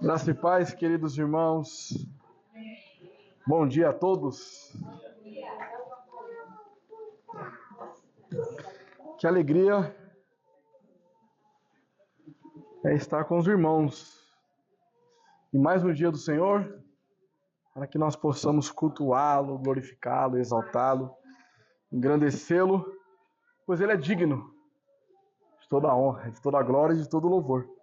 Graça e paz, queridos irmãos. Bom dia a todos. Que alegria é estar com os irmãos. E mais um dia do Senhor, para que nós possamos cultuá-lo, glorificá-lo, exaltá-lo, engrandecê-lo, pois ele é digno de toda a honra, de toda a glória e de todo o louvor.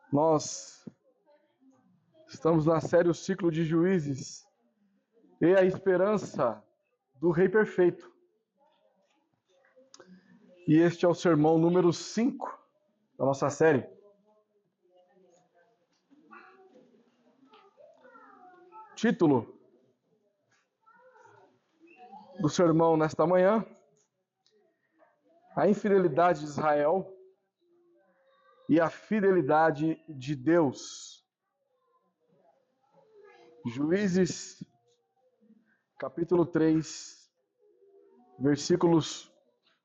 Nós estamos na série O Ciclo de Juízes e a esperança do Rei Perfeito. E este é o sermão número 5 da nossa série. Título do sermão nesta manhã: a infidelidade de Israel e a fidelidade de Deus. Juízes, capítulo 3, versículos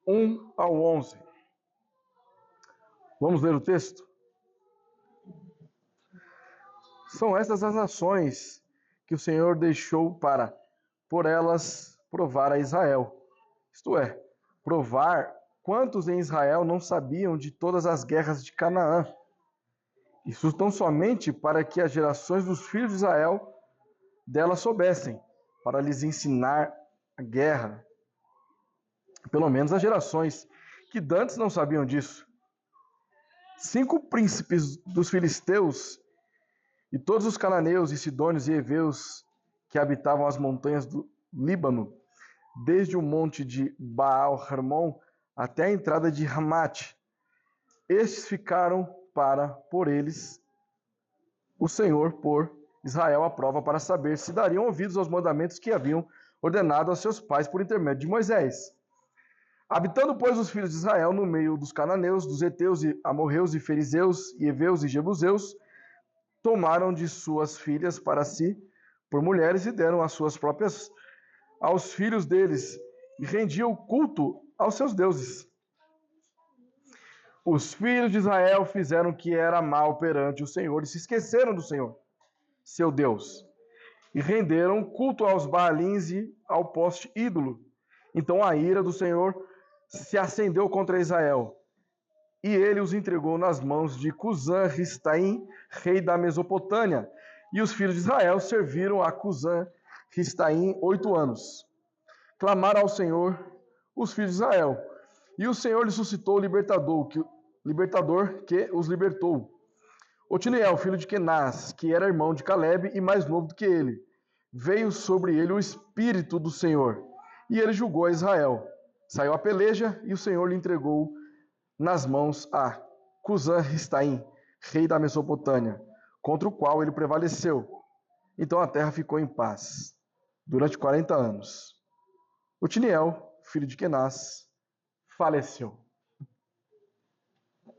1 ao 11. Vamos ler o texto? São estas as nações que o Senhor deixou para, por elas, provar a Israel. Isto é, provar quantos em Israel não sabiam de todas as guerras de Canaã. Isso tão somente para que as gerações dos filhos de Israel dela soubessem, para lhes ensinar a guerra. Pelo menos as gerações que dantes não sabiam disso. 5 príncipes dos filisteus e todos os cananeus e sidônios e heveus que habitavam as montanhas do Líbano, desde o monte de Baal-Hermon até a entrada de Ramate, estes ficaram para, por eles, o Senhor por Israel à prova para saber se dariam ouvidos aos mandamentos que haviam ordenado aos seus pais por intermédio de Moisés. Habitando, pois, os filhos de Israel no meio dos cananeus, dos heteus e amorreus e fariseus e heveus e jebuseus, tomaram de suas filhas para si por mulheres e deram as suas próprias aos filhos deles e rendiam culto aos seus deuses. Os filhos de Israel fizeram o que era mal perante o Senhor e se esqueceram do Senhor, seu Deus, e renderam culto aos Baalins e ao poste ídolo. Então a ira do Senhor se acendeu contra Israel, e ele os entregou nas mãos de Cusã-Ristaim, rei da Mesopotâmia. E os filhos de Israel serviram a Cusã-Ristaim 8 anos. Clamaram ao Senhor os filhos de Israel, e o Senhor lhe suscitou o libertador que os libertou. Otiniel, filho de Kenaz, que era irmão de Caleb e mais novo do que ele, veio sobre ele o Espírito do Senhor, e ele julgou a Israel. Saiu a peleja, e o Senhor lhe entregou nas mãos a Cusã-Ristaim, rei da Mesopotâmia, contra o qual ele prevaleceu. Então a terra ficou em paz durante 40 anos. Otiniel, filho de Kenaz, faleceu.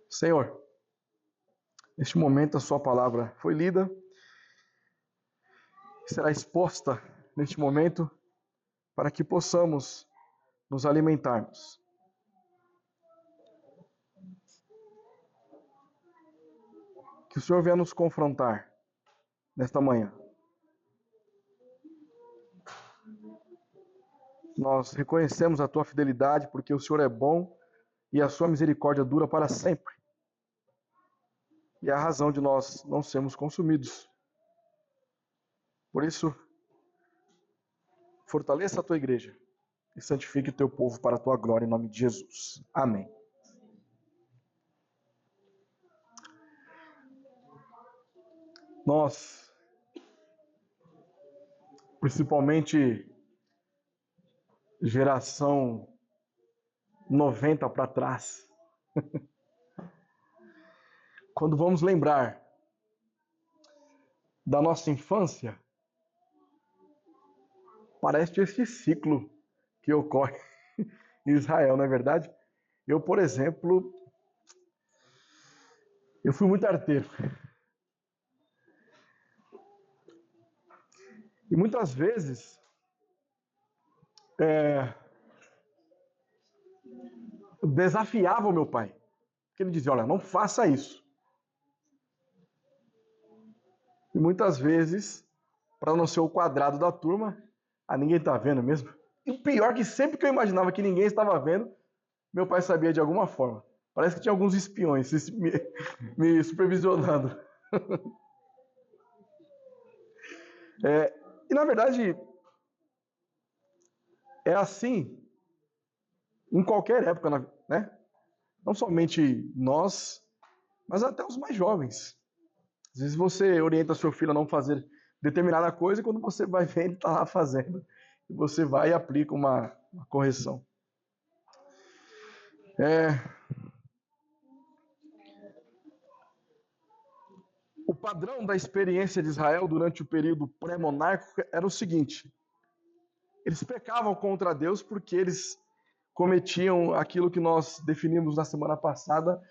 Senhor, neste momento a sua palavra foi lida, será exposta neste momento para que possamos nos alimentarmos. Que o Senhor venha nos confrontar nesta manhã. Nós reconhecemos a tua fidelidade porque o Senhor é bom e a sua misericórdia dura para sempre. E é a razão de nós não sermos consumidos. Por isso, fortaleça a tua igreja e santifique o teu povo para a tua glória, em nome de Jesus. Amém. Nós, principalmente geração 90 para trás, quando vamos lembrar da nossa infância, parece esse ciclo que ocorre em Israel, não é verdade? Eu, por exemplo, eu fui muito arteiro. E muitas vezes, desafiava o meu pai. Porque ele dizia, olha, não faça isso. E muitas vezes, para não ser o quadrado da turma, ninguém está vendo mesmo. E o pior é que sempre que eu imaginava que ninguém estava vendo, meu pai sabia de alguma forma. Parece que tinha alguns espiões me supervisionando. E na verdade, é assim em qualquer época, né? Não somente nós, mas até os mais jovens. Às vezes você orienta seu filho a não fazer determinada coisa e quando você vai ver ele está lá fazendo. E você vai e aplica uma correção. O padrão da experiência de Israel durante o período pré-monárquico era o seguinte: eles pecavam contra Deus porque eles cometiam aquilo que nós definimos na semana passada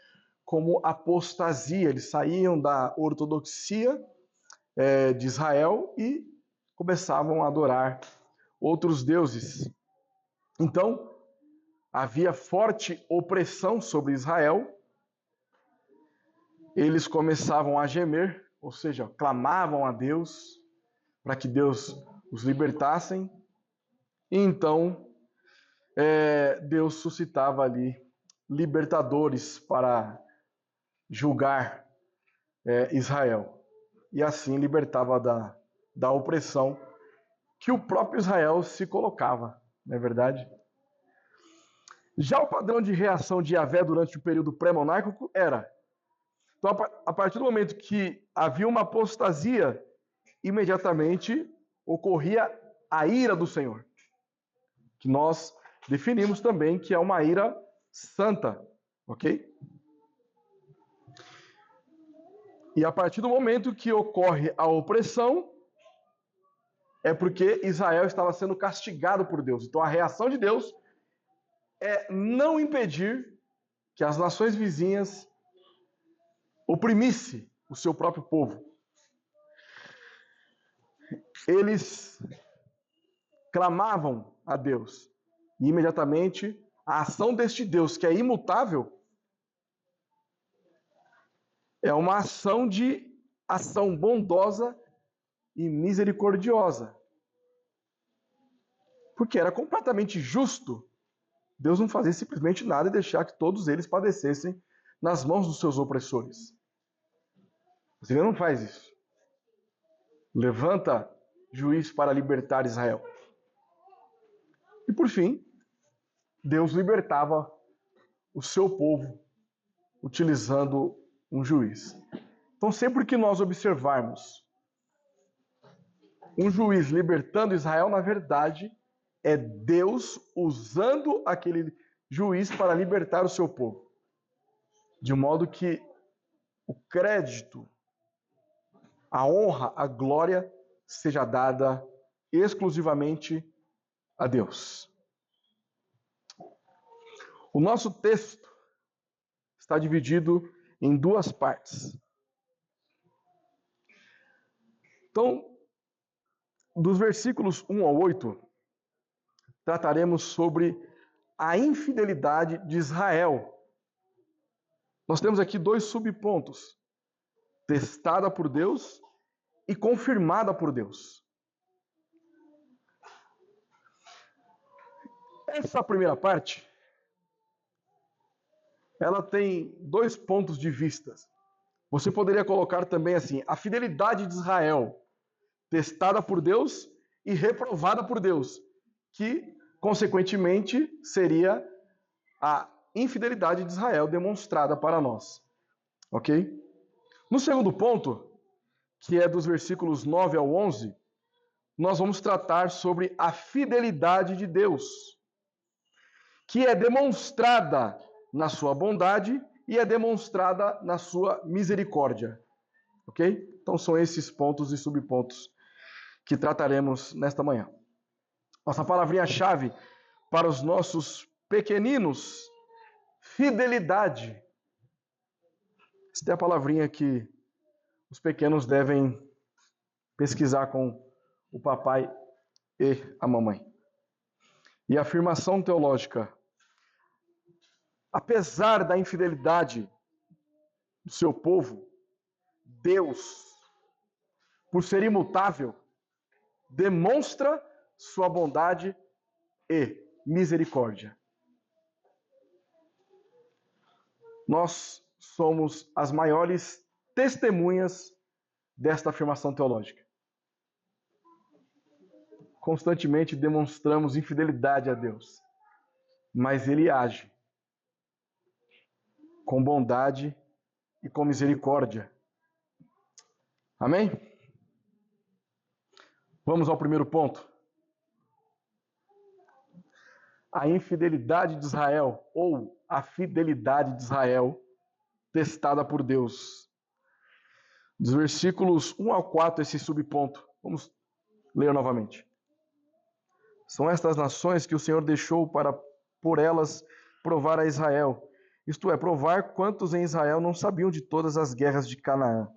como apostasia. Eles saíam da ortodoxia de Israel e começavam a adorar outros deuses. Então, havia forte opressão sobre Israel. Eles começavam a gemer, ou seja, clamavam a Deus para que Deus os libertasse. E então, Deus suscitava ali libertadores para julgar Israel. E assim libertava da opressão que o próprio Israel se colocava, não é verdade? Já o padrão de reação de Yahvé durante o período pré-monárquico era: então, a partir do momento que havia uma apostasia, imediatamente ocorria a ira do Senhor, que nós definimos também que é uma ira santa, ok? E a partir do momento que ocorre a opressão, é porque Israel estava sendo castigado por Deus. Então a reação de Deus é não impedir que as nações vizinhas oprimisse o seu próprio povo. Eles clamavam a Deus e imediatamente a ação deste Deus, que é imutável, é uma ação bondosa e misericordiosa. Porque era completamente justo Deus não fazer simplesmente nada e deixar que todos eles padecessem nas mãos dos seus opressores. Mas ele não faz isso. Levanta juiz para libertar Israel. E por fim, Deus libertava o seu povo utilizando um juiz. Então, sempre que nós observarmos um juiz libertando Israel, na verdade, é Deus usando aquele juiz para libertar o seu povo. De modo que o crédito, a honra, a glória seja dada exclusivamente a Deus. O nosso texto está dividido em duas partes. Então, dos versículos 1 ao 8, trataremos sobre a infidelidade de Israel. Nós temos aqui dois subpontos: testada por Deus e confirmada por Deus. Essa primeira parte, ela tem dois pontos de vista. Você poderia colocar também assim: a fidelidade de Israel, testada por Deus e reprovada por Deus, que, consequentemente, seria a infidelidade de Israel demonstrada para nós. Ok? No segundo ponto, que é dos versículos 9 ao 11, nós vamos tratar sobre a fidelidade de Deus, que é demonstrada na sua bondade e é demonstrada na sua misericórdia. Ok? Então são esses pontos e subpontos que trataremos nesta manhã. Nossa palavrinha-chave para os nossos pequeninos: fidelidade. Esta é a palavrinha que os pequenos devem pesquisar com o papai e a mamãe. E a afirmação teológica: Apesar da infidelidade do seu povo, Deus, por ser imutável, demonstra sua bondade e misericórdia. Nós somos as maiores testemunhas desta afirmação teológica. Constantemente demonstramos infidelidade a Deus, mas Ele age com bondade e com misericórdia. Amém? Vamos ao primeiro ponto. A infidelidade de Israel, ou a fidelidade de Israel, testada por Deus. Dos versículos 1 ao 4, esse subponto. Vamos ler novamente. São estas nações que o Senhor deixou para, por elas, provar a Israel. Isto é, provar quantos em Israel não sabiam de todas as guerras de Canaã.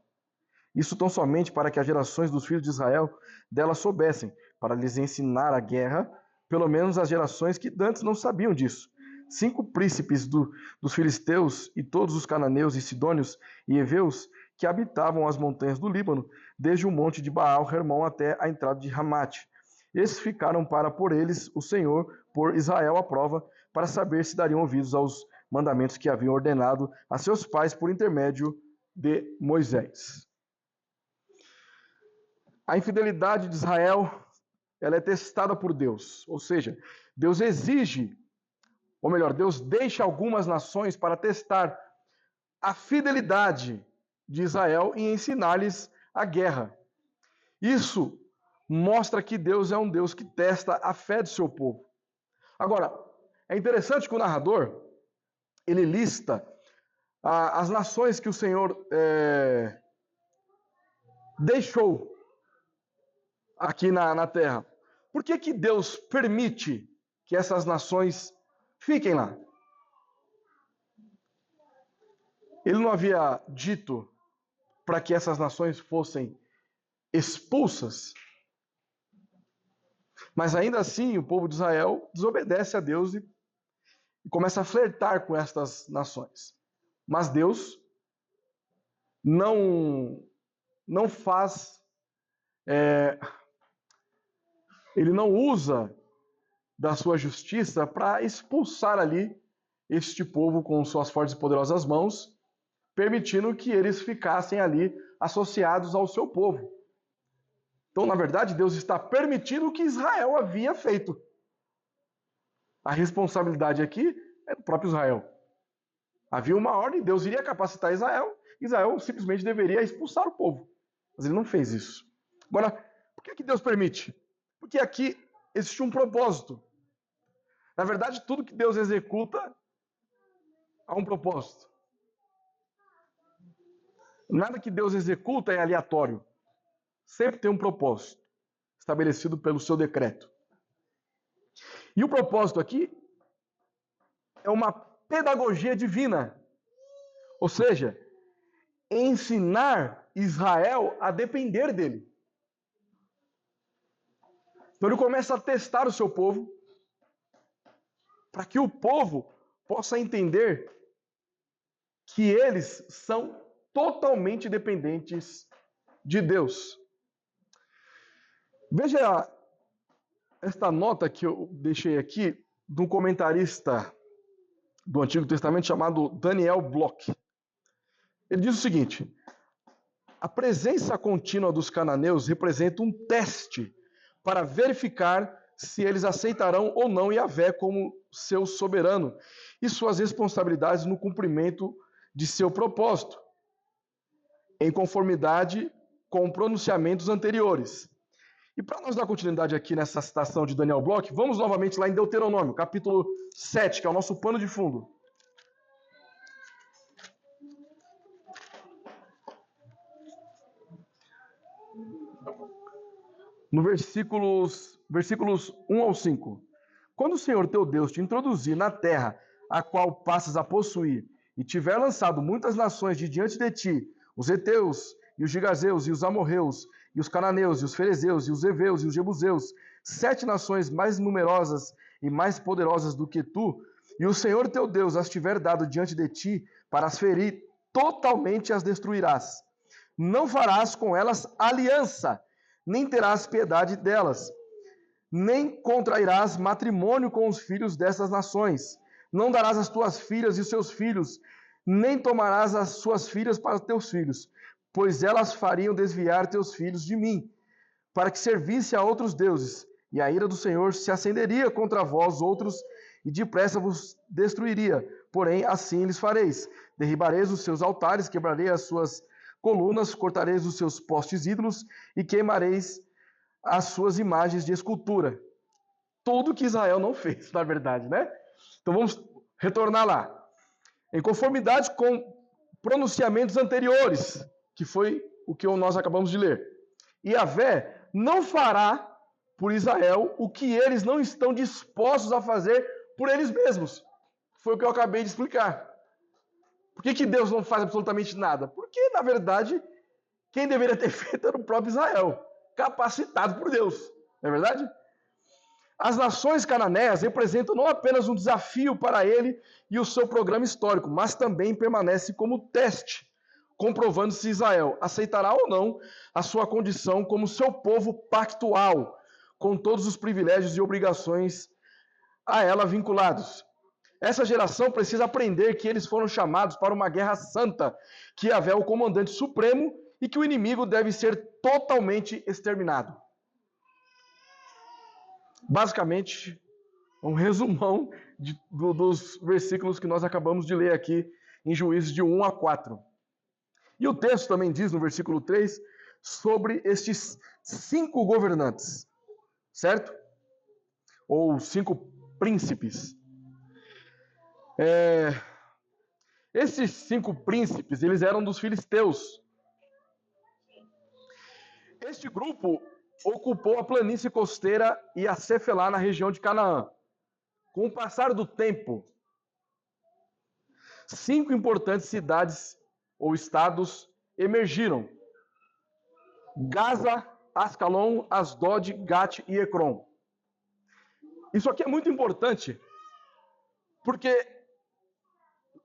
Isso tão somente para que as gerações dos filhos de Israel delas soubessem, para lhes ensinar a guerra, pelo menos as gerações que antes não sabiam disso. 5 príncipes dos filisteus e todos os cananeus e sidônios e heveus que habitavam as montanhas do Líbano, desde o monte de Baal-Hermon até a entrada de Ramate. Esses ficaram para por eles o Senhor, por Israel à prova, para saber se dariam ouvidos aos mandamentos que haviam ordenado a seus pais por intermédio de Moisés. A infidelidade de Israel, ela é testada por Deus, ou seja, Deus exige, ou melhor, Deus deixa algumas nações para testar a fidelidade de Israel e ensinar-lhes a guerra. Isso mostra que Deus é um Deus que testa a fé do seu povo. Agora, é interessante que o narrador, ele lista as nações que o Senhor deixou aqui na terra. Por que Deus permite que essas nações fiquem lá? Ele não havia dito para que essas nações fossem expulsas? Mas ainda assim, o povo de Israel desobedece a Deus e começa a flertar com estas nações. Mas Deus não faz, ele não usa da sua justiça para expulsar ali este povo com suas fortes e poderosas mãos, permitindo que eles ficassem ali associados ao seu povo. Então, na verdade, Deus está permitindo o que Israel havia feito. A responsabilidade aqui é do próprio Israel. Havia uma ordem, Deus iria capacitar Israel, Israel simplesmente deveria expulsar o povo. Mas ele não fez isso. Agora, por que Deus permite? Porque aqui existe um propósito. Na verdade, tudo que Deus executa há um propósito. Nada que Deus executa é aleatório. Sempre tem um propósito estabelecido pelo seu decreto. E o propósito aqui é uma pedagogia divina. Ou seja, ensinar Israel a depender dele. Então ele começa a testar o seu povo para que o povo possa entender que eles são totalmente dependentes de Deus. Veja esta nota que eu deixei aqui de um comentarista do Antigo Testamento chamado Daniel Bloch. Ele diz o seguinte: a presença contínua dos cananeus representa um teste para verificar se eles aceitarão ou não Yahvé como seu soberano e suas responsabilidades no cumprimento de seu propósito, em conformidade com pronunciamentos anteriores. E para nós dar continuidade aqui nessa citação de Daniel Bloch, vamos novamente lá em Deuteronômio, capítulo 7, que é o nosso pano de fundo. No versículos 1 ao 5. Quando o Senhor teu Deus te introduzir na terra a qual passas a possuir, e tiver lançado muitas nações de diante de ti, os heteus, e os gigazeus, e os amorreus, e os cananeus, e os ferezeus, e os heveus, e os jebuseus, 7 nações mais numerosas e mais poderosas do que tu, e o Senhor teu Deus as tiver dado diante de ti para as ferir, totalmente as destruirás. Não farás com elas aliança, nem terás piedade delas, nem contrairás matrimônio com os filhos dessas nações. Não darás as tuas filhas e os seus filhos, nem tomarás as suas filhas para teus filhos, pois elas fariam desviar teus filhos de mim, para que servisse a outros deuses, e a ira do Senhor se acenderia contra vós outros, e depressa vos destruiria. Porém, assim lhes fareis: derribareis os seus altares, quebrareis as suas colunas, cortareis os seus postes ídolos, e queimareis as suas imagens de escultura. Tudo que Israel não fez, na verdade, né? Então vamos retornar lá. Em conformidade com pronunciamentos anteriores, que foi o que nós acabamos de ler. Yahvé não fará por Israel o que eles não estão dispostos a fazer por eles mesmos. Foi o que eu acabei de explicar. Por que Deus não faz absolutamente nada? Porque, na verdade, quem deveria ter feito era o próprio Israel, capacitado por Deus. Não é verdade? As nações cananeias representam não apenas um desafio para ele e o seu programa histórico, mas também permanece como teste, comprovando se Israel aceitará ou não a sua condição como seu povo pactual, com todos os privilégios e obrigações a ela vinculados. Essa geração precisa aprender que eles foram chamados para uma guerra santa, que Yahvé é o comandante supremo e que o inimigo deve ser totalmente exterminado. Basicamente, um resumão dos versículos que nós acabamos de ler aqui em Juízes de 1 a 4. E o texto também diz no versículo 3 sobre estes 5 governantes, certo? Ou 5 príncipes. Esses 5 príncipes, eles eram dos filisteus. Este grupo ocupou a planície costeira e a Cefelá na região de Canaã. Com o passar do tempo, 5 importantes cidades ou estados emergiram: Gaza, Ascalon, Asdod, Gat e Ecrom. Isso aqui é muito importante, porque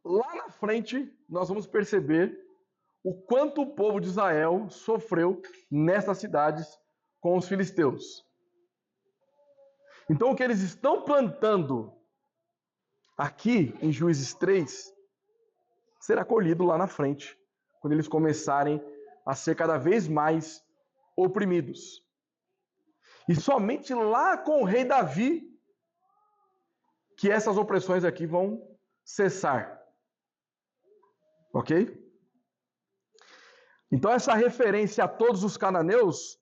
lá na frente nós vamos perceber o quanto o povo de Israel sofreu nessas cidades com os filisteus. Então o que eles estão plantando aqui em Juízes 3 será colhido lá na frente, quando eles começarem a ser cada vez mais oprimidos. E somente lá com o rei Davi que essas opressões aqui vão cessar. Ok? Então essa referência a todos os cananeus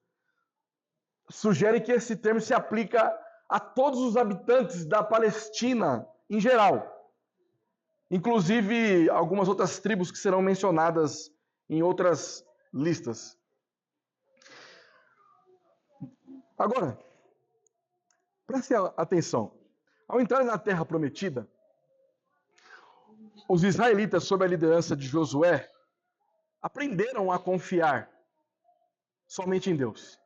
sugere que esse termo se aplica a todos os habitantes da Palestina em geral. Inclusive algumas outras tribos que serão mencionadas em outras listas. Agora, preste atenção. Ao entrar na Terra Prometida, os israelitas, sob a liderança de Josué, aprenderam a confiar somente em Deus.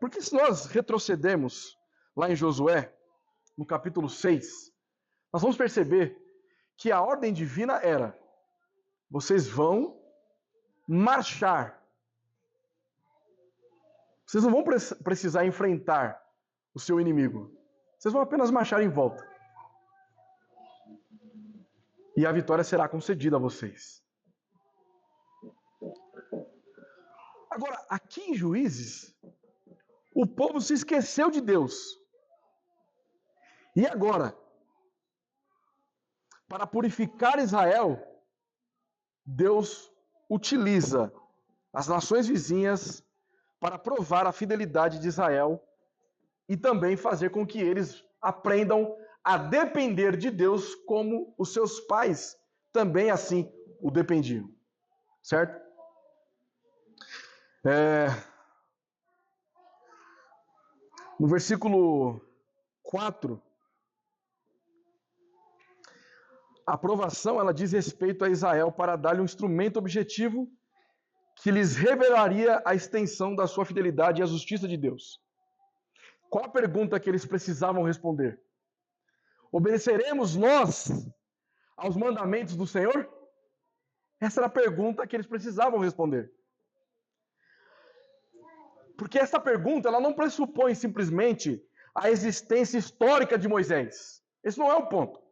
Porque se nós retrocedermos lá em Josué, no capítulo 6, nós vamos perceber que a ordem divina era: vocês vão marchar. Vocês não vão precisar enfrentar o seu inimigo. Vocês vão apenas marchar em volta. E a vitória será concedida a vocês. Agora, aqui em Juízes, o povo se esqueceu de Deus. E agora, para purificar Israel, Deus utiliza as nações vizinhas para provar a fidelidade de Israel e também fazer com que eles aprendam a depender de Deus como os seus pais também assim o dependiam. Certo? No versículo 4, a aprovação ela diz respeito a Israel para dar-lhe um instrumento objetivo que lhes revelaria a extensão da sua fidelidade e a justiça de Deus. Qual a pergunta que eles precisavam responder? Obedeceremos nós aos mandamentos do Senhor? Essa era a pergunta que eles precisavam responder. Porque essa pergunta ela não pressupõe simplesmente a existência histórica de Moisés. Esse não é o ponto.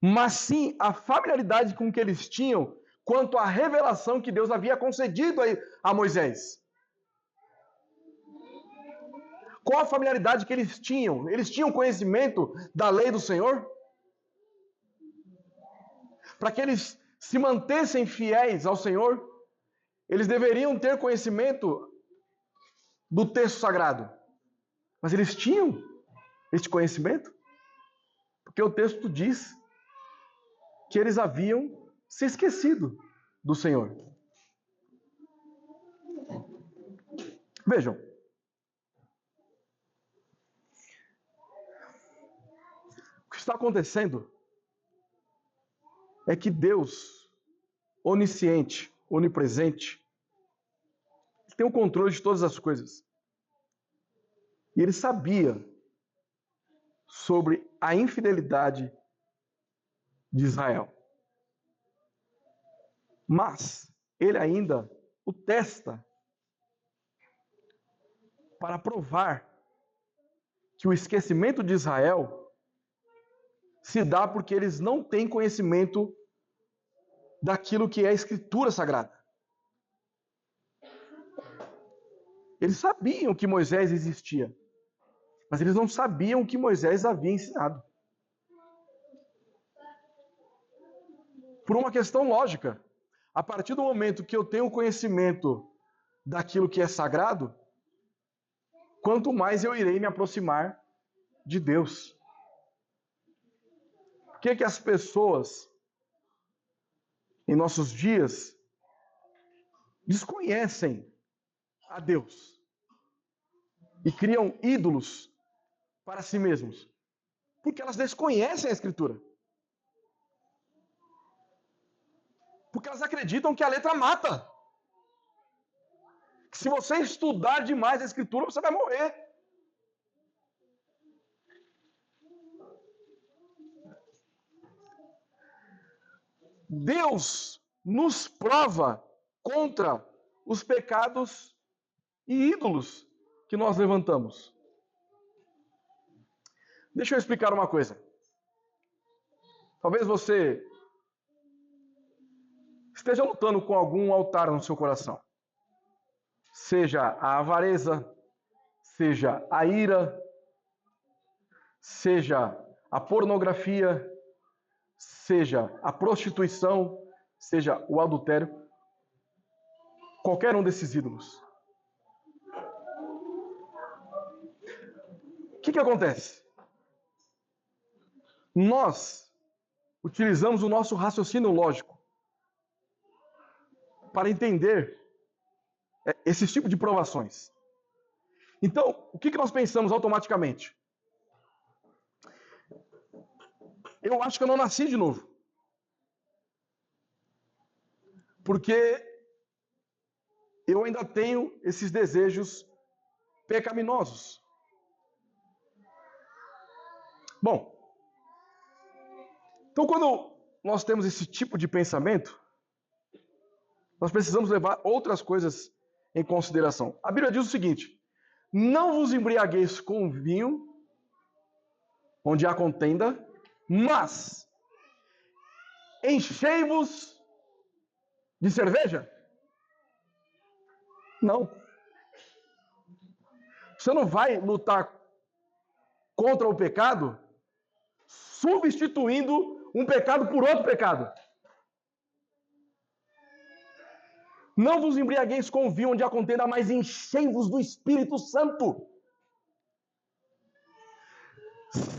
Mas sim a familiaridade com que eles tinham quanto à revelação que Deus havia concedido a Moisés. Qual a familiaridade que eles tinham? Eles tinham conhecimento da lei do Senhor? Para que eles se mantessem fiéis ao Senhor, eles deveriam ter conhecimento do texto sagrado. Mas eles tinham este conhecimento? Porque o texto diz que eles haviam se esquecido do Senhor. Vejam. O que está acontecendo é que Deus, onisciente, onipresente, tem o controle de todas as coisas. E ele sabia sobre a infidelidade de Israel. Mas ele ainda o testa para provar que o esquecimento de Israel se dá porque eles não têm conhecimento daquilo que é a Escritura Sagrada. Eles sabiam que Moisés existia, mas eles não sabiam o que Moisés havia ensinado. Por uma questão lógica, a partir do momento que eu tenho conhecimento daquilo que é sagrado, quanto mais eu irei me aproximar de Deus. Por que as pessoas, em nossos dias, desconhecem a Deus e criam ídolos para si mesmos? Porque elas desconhecem a Escritura. Porque elas acreditam que a letra mata. Que se você estudar demais a Escritura, você vai morrer. Deus nos prova contra os pecados e ídolos que nós levantamos. Deixa eu explicar uma coisa. Talvez você esteja lutando com algum altar no seu coração. Seja a avareza, seja a ira, seja a pornografia, seja a prostituição, seja o adultério, qualquer um desses ídolos. O que acontece? Nós utilizamos o nosso raciocínio lógico para entender esse tipo de provações. Então, o que nós pensamos automaticamente? Eu acho que eu não nasci de novo. Porque eu ainda tenho esses desejos pecaminosos. Bom, então quando nós temos esse tipo de pensamento, nós precisamos levar outras coisas em consideração. A Bíblia diz o seguinte: não vos embriagueis com vinho, onde há contenda, mas enchei-vos de cerveja? Não. Você não vai lutar contra o pecado substituindo um pecado por outro pecado. Não vos embriagueis com vinho onde há contenda, mas enchei-vos do Espírito Santo.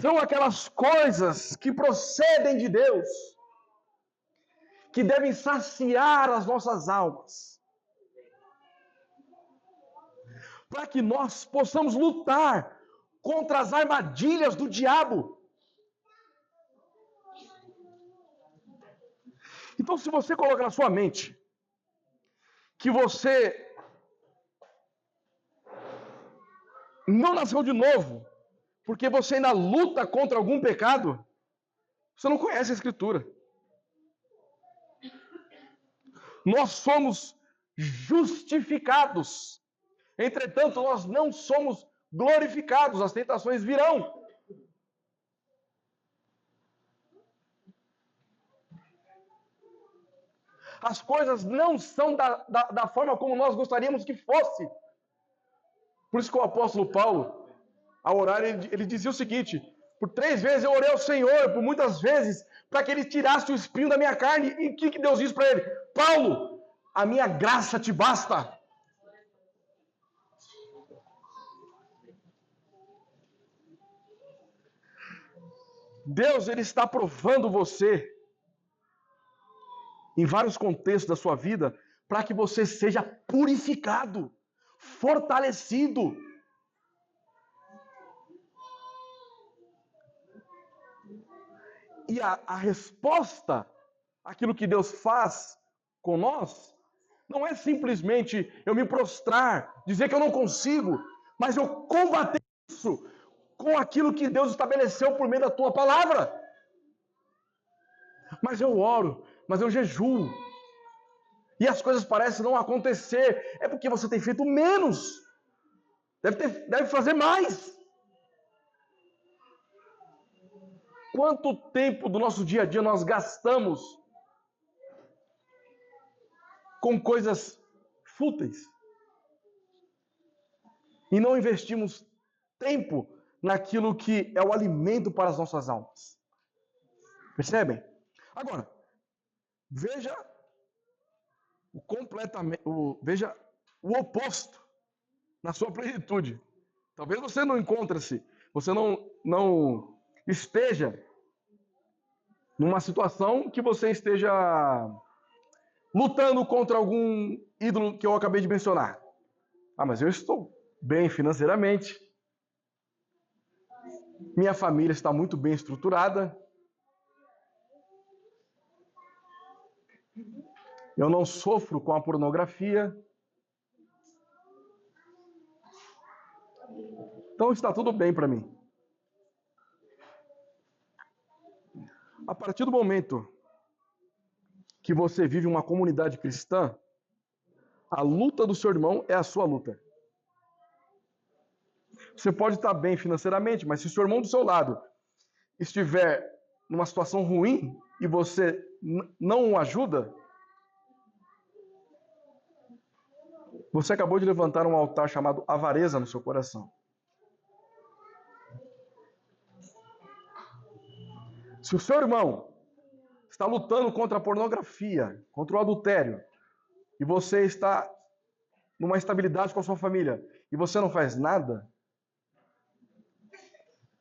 São aquelas coisas que procedem de Deus, que devem saciar as nossas almas, para que nós possamos lutar contra as armadilhas do diabo. Então, se você coloca na sua mente que você não nasceu de novo, porque você ainda luta contra algum pecado, você não conhece a Escritura. Nós somos justificados. Entretanto, nós não somos glorificados. As tentações virão. As coisas não são da forma como nós gostaríamos que fosse. Por isso que o apóstolo Paulo, ao orar, ele dizia o seguinte: por 3 vezes eu orei ao Senhor, por muitas vezes, para que ele tirasse o espinho da minha carne. E o que Deus disse para ele? Paulo, a minha graça te basta. Deus, ele está provando você em vários contextos da sua vida para que você seja purificado, fortalecido. E a resposta àquilo que Deus faz com nós não é simplesmente eu me prostrar, dizer que eu não consigo, mas eu combater isso com aquilo que Deus estabeleceu por meio da tua palavra. Mas eu oro, mas eu jejuo, e as coisas parecem não acontecer. É porque você tem feito menos. Deve fazer mais. Quanto tempo do nosso dia a dia nós gastamos com coisas fúteis e não investimos tempo naquilo que é o alimento para as nossas almas? Percebem? Agora, veja veja o oposto na sua plenitude. Talvez você não encontre-se, você não esteja numa situação que você esteja lutando contra algum ídolo que eu acabei de mencionar. Ah, mas eu estou bem financeiramente. Minha família está muito bem estruturada. Eu não sofro com a pornografia. Então está tudo bem para mim. A partir do momento que você vive uma comunidade cristã, a luta do seu irmão é a sua luta. Você pode estar bem financeiramente, mas se o seu irmão do seu lado estiver numa situação ruim e você não o ajuda, você acabou de levantar um altar chamado avareza no seu coração. Se o seu irmão está lutando contra a pornografia, contra o adultério, e você está numa estabilidade com a sua família, e você não faz nada,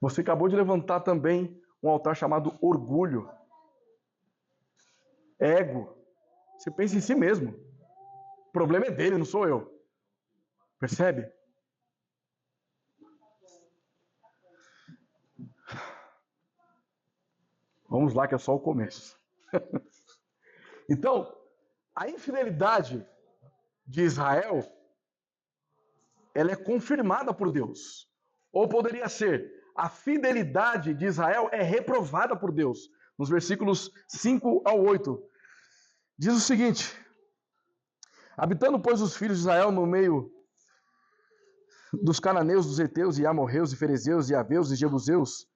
você acabou de levantar também um altar chamado orgulho, ego. Você pensa em si mesmo. O problema é dele, não sou eu. Percebe? Vamos lá, que é só o começo. Então, a infidelidade de Israel, ela é confirmada por Deus. Ou poderia ser, a fidelidade de Israel é reprovada por Deus. Nos versículos 5 ao 8. Diz o seguinte: habitando, pois, os filhos de Israel no meio dos cananeus, dos heteus, e amorreus, e ferezeus, e aveus, e jebuseus,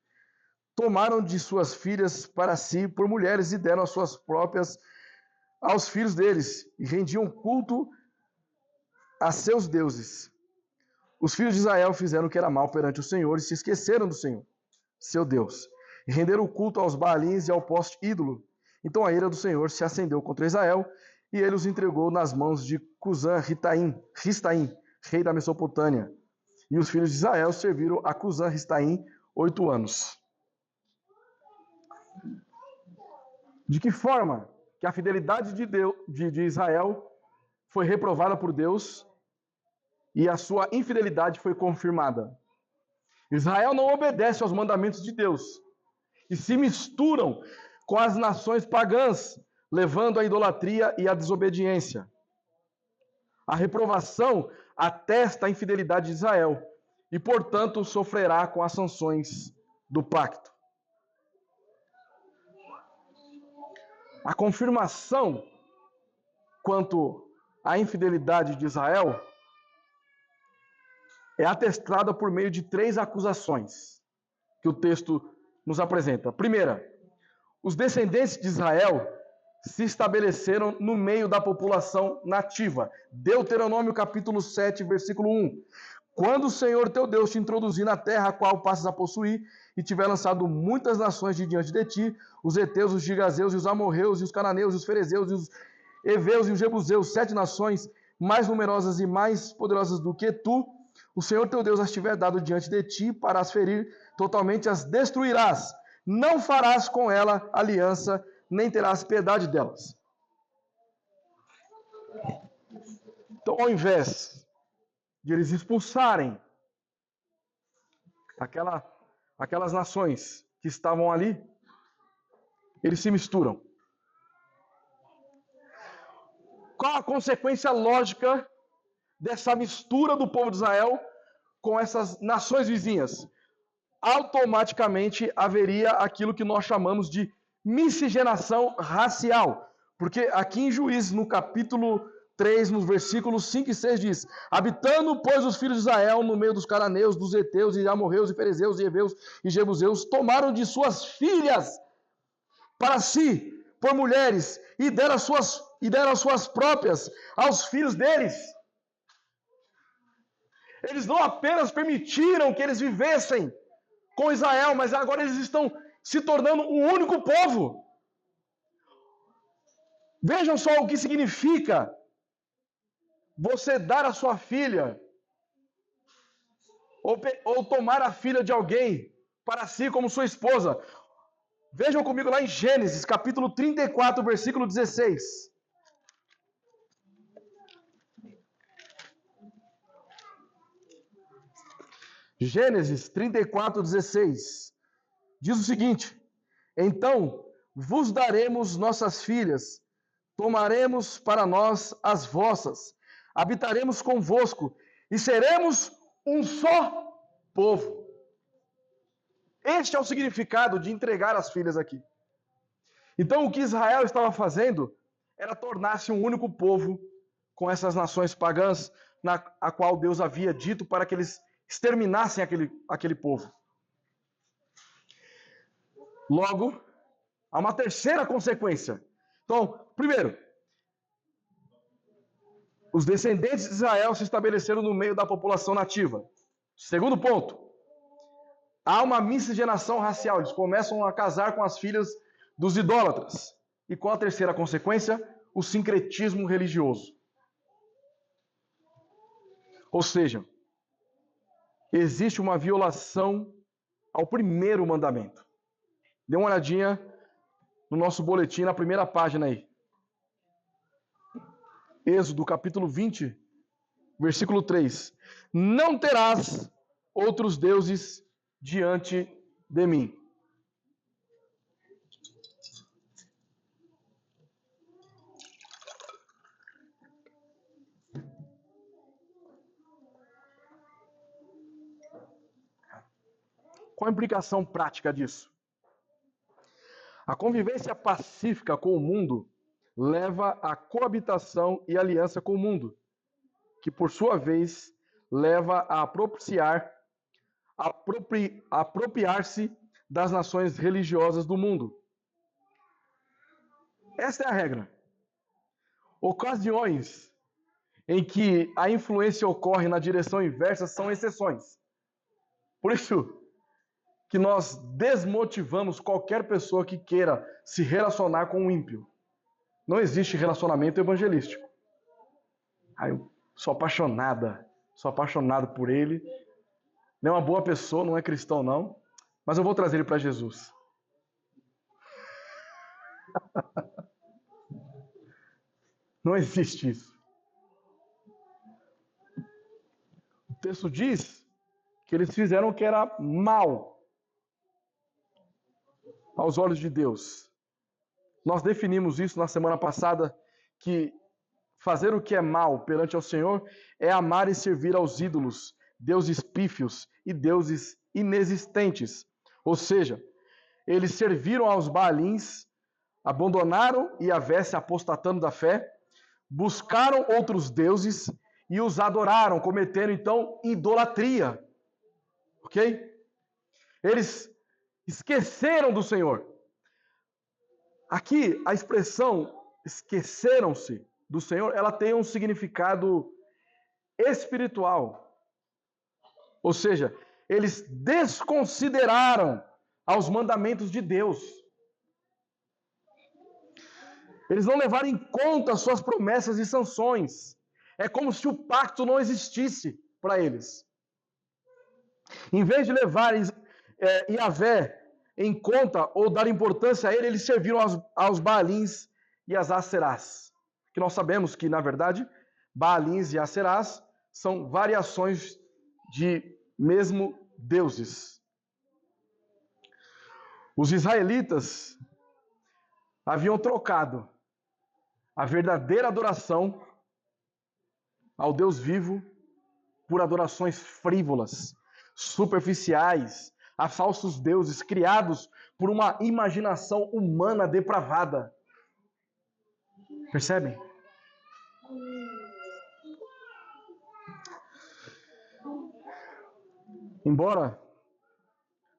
tomaram de suas filhas para si por mulheres e deram as suas próprias aos filhos deles, e rendiam culto a seus deuses. Os filhos de Israel fizeram o que era mal perante o Senhor e se esqueceram do Senhor, seu Deus, e renderam culto aos Baalins e ao poste ídolo. Então a ira do Senhor se acendeu contra Israel, e ele os entregou nas mãos de Cusã-Ristaim, rei da Mesopotâmia. E os filhos de Israel serviram a Cusã-Ristaim 8 anos. De que forma que a fidelidade de Israel foi reprovada por Deus e a sua infidelidade foi confirmada? Israel não obedece aos mandamentos de Deus e se misturam com as nações pagãs, levando à idolatria e à desobediência. A reprovação atesta a infidelidade de Israel e, portanto, sofrerá com as sanções do pacto. A confirmação quanto à infidelidade de Israel é atestada por meio de 3 acusações que o texto nos apresenta. Primeira, os descendentes de Israel se estabeleceram no meio da população nativa. Deuteronômio capítulo 7, versículo 1. Quando o Senhor teu Deus te introduzir na terra a qual passas a possuir, e tiver lançado muitas nações de diante de ti, os heteus, os gigazeus, e os amorreus, e os cananeus, e os ferezeus, e os heveus, e os jebuseus, 7 nações mais numerosas e mais poderosas do que tu, o Senhor teu Deus as tiver dado diante de ti para as ferir, totalmente as destruirás. Não farás com ela aliança, nem terás piedade delas. Então, ao invés de eles expulsarem aquelas nações que estavam ali, eles se misturam. Qual a consequência lógica dessa mistura do povo de Israel com essas nações vizinhas? Automaticamente haveria aquilo que nós chamamos de miscigenação racial. Porque aqui em Juízes, no capítulo 3, nos versículos 5 e 6, diz: habitando, pois, os filhos de Israel no meio dos cananeus, dos heteus, e amorreus, e ferezeus, e heveus, e jebuseus, tomaram de suas filhas para si, por mulheres, e deram as suas próprias aos filhos deles. Eles não apenas permitiram que eles vivessem com Israel, mas agora eles estão se tornando um único povo. Vejam só o que significa você dar a sua filha ou tomar a filha de alguém para si como sua esposa. Vejam comigo lá em Gênesis, capítulo 34, versículo 16. Gênesis 34, 16. Diz o seguinte: então vos daremos nossas filhas, tomaremos para nós as vossas, habitaremos convosco e seremos um só povo. Este é o significado de entregar as filhas aqui. Então, o que Israel estava fazendo era tornar-se um único povo com essas nações pagãs, a qual Deus havia dito para que eles exterminassem aquele povo. Logo, há uma terceira consequência. Então, primeiro, os descendentes de Israel se estabeleceram no meio da população nativa. Segundo ponto, há uma miscigenação racial. Eles começam a casar com as filhas dos idólatras. E qual a terceira consequência? O sincretismo religioso. Ou seja, existe uma violação ao primeiro mandamento. Dê uma olhadinha no nosso boletim, na primeira página aí. Êxodo, capítulo 20, versículo 3. Não terás outros deuses diante de mim. Qual a implicação prática disso? A convivência pacífica com o mundo leva à coabitação e aliança com o mundo, que por sua vez leva a apropriar-se das nações religiosas do mundo. Esta é a regra. Ocasiões em que a influência ocorre na direção inversa são exceções. Por isso que nós desmotivamos qualquer pessoa que queira se relacionar com um ímpio. Não existe relacionamento evangelístico. Eu sou apaixonado por ele. Não é uma boa pessoa, não é cristão não, mas eu vou trazer ele para Jesus. Não existe isso. O texto diz que eles fizeram o que era mal aos olhos de Deus. Nós definimos isso na semana passada, que fazer o que é mal perante ao Senhor é amar e servir aos ídolos, deuses pífios e deuses inexistentes. Ou seja, eles serviram aos Baalins, abandonaram Yahvé, se apostatando da fé, buscaram outros deuses e os adoraram, cometendo então idolatria. Ok? Eles esqueceram do Senhor. Aqui, a expressão esqueceram-se do Senhor, ela tem um significado espiritual. Ou seja, eles desconsideraram aos mandamentos de Deus. Eles não levaram em conta suas promessas e sanções. É como se o pacto não existisse para eles. Em vez de levarem Yahvé em conta ou dar importância a ele, eles serviram aos Baalins e às Aserás. Que nós sabemos que, na verdade, Baalins e Aserás são variações de mesmo deuses. Os israelitas haviam trocado a verdadeira adoração ao Deus vivo por adorações frívolas, superficiais, a falsos deuses criados por uma imaginação humana depravada. Percebem? Embora